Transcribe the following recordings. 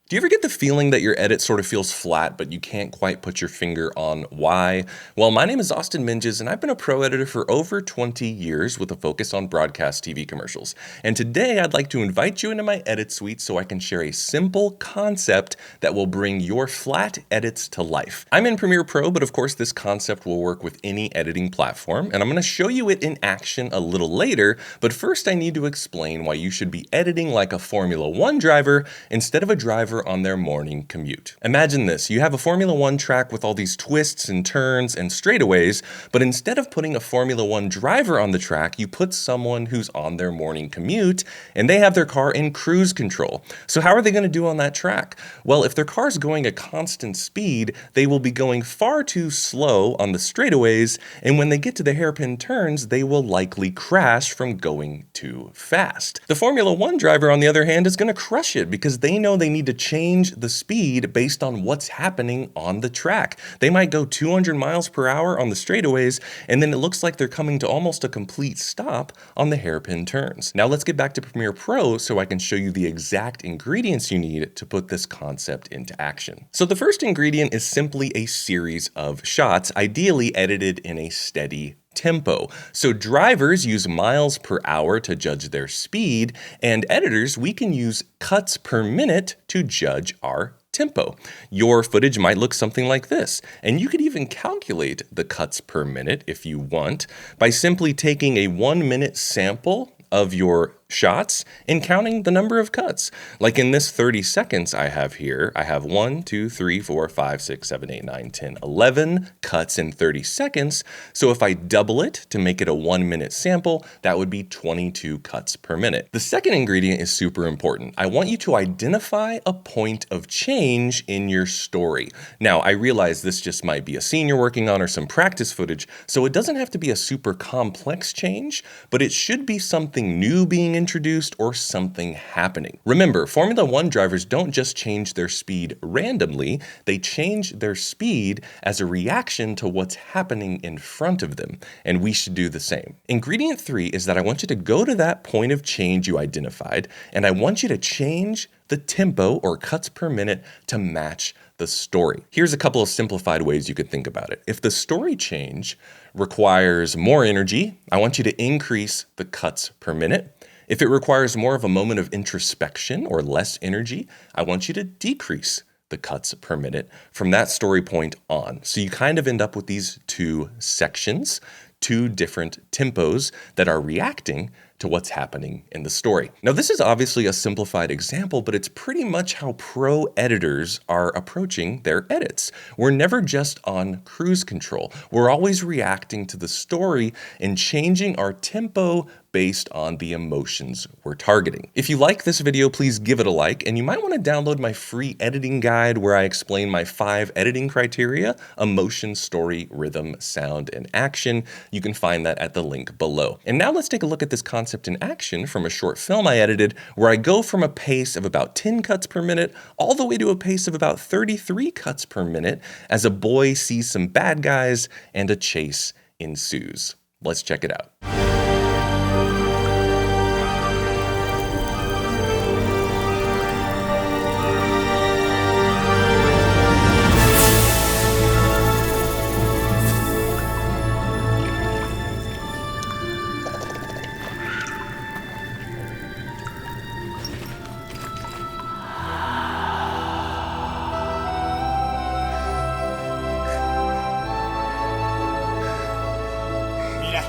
Do you ever get the feeling that your edit sort of feels flat, but you can't quite put your finger on why? Well, my name is Austen Menges, and I've been a pro editor for over 20 years with a focus on broadcast TV commercials. And today I'd like to invite you into my edit suite so I can share a simple concept that will bring your flat edits to life. I'm in Premiere Pro, but of course this concept will work with any editing platform, and I'm going to show you it in action a little later, but first I need to explain why you should be editing like a Formula One driver instead of a driver on their morning commute. Imagine this, you have a Formula One track with all these twists and turns and straightaways, but instead of putting a Formula One driver on the track, you put someone who's on their morning commute and they have their car in cruise control. So how are they going to do on that track? Well, if their car's going at constant speed, they will be going far too slow on the straightaways, and when they get to the hairpin turns, they will likely crash from going too fast. The Formula One driver, on the other hand, is going to crush it because they know they need to change the speed based on what's happening on the track. They might go 200 miles per hour on the straightaways, and then it looks like they're coming to almost a complete stop on the hairpin turns. Now let's get back to Premiere Pro so I can show you the exact ingredients you need to put this concept into action. So the first ingredient is simply a series of shots, ideally edited in a steady tempo. So drivers use miles per hour to judge their speed, and editors, we can use cuts per minute to judge our tempo. Your footage might look something like this, and you could even calculate the cuts per minute if you want by simply taking a 1-minute sample of your shots and counting the number of cuts. Like in this 30 seconds I have here, I have 1, 2, 3, 4, 5, 6, 7, 8, 9, 10, 11 cuts in 30 seconds. So if I double it to make it a 1-minute sample, that would be 22 cuts per minute. The second ingredient is super important. I want you to identify a point of change in your story. Now, I realize this just might be a scene you're working on or some practice footage, so it doesn't have to be a super complex change, but it should be something new being introduced or something happening. Remember, Formula One drivers don't just change their speed randomly, they change their speed as a reaction to what's happening in front of them, and we should do the same. Ingredient 3 is that I want you to go to that point of change you identified, and I want you to change the tempo or cuts per minute to match the story. Here's a couple of simplified ways you could think about it. If the story change requires more energy, I want you to increase the cuts per minute. If it requires more of a moment of introspection or less energy, I want you to decrease the cuts per minute from that story point on. So you kind of end up with these two sections, two different tempos that are reacting to what's happening in the story. Now, this is obviously a simplified example, but it's pretty much how pro editors are approaching their edits. We're never just on cruise control. We're always reacting to the story and changing our tempo based on the emotions we're targeting. If you like this video, please give it a like, and you might want to download my free editing guide where I explain my 5 editing criteria: emotion, story, rhythm, sound, and action. You can find that at the link below. And now let's take a look at this concept in action from a short film I edited where I go from a pace of about 10 cuts per minute all the way to a pace of about 33 cuts per minute as a boy sees some bad guys and a chase ensues. Let's check it out.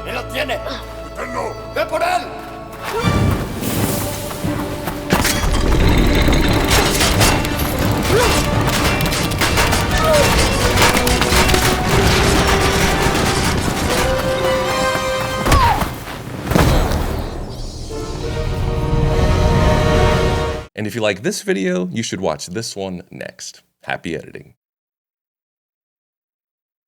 ¡Él lo tiene! ¡Tenlo! ¡Ve por él! And if you like this video, you should watch this one next. Happy editing.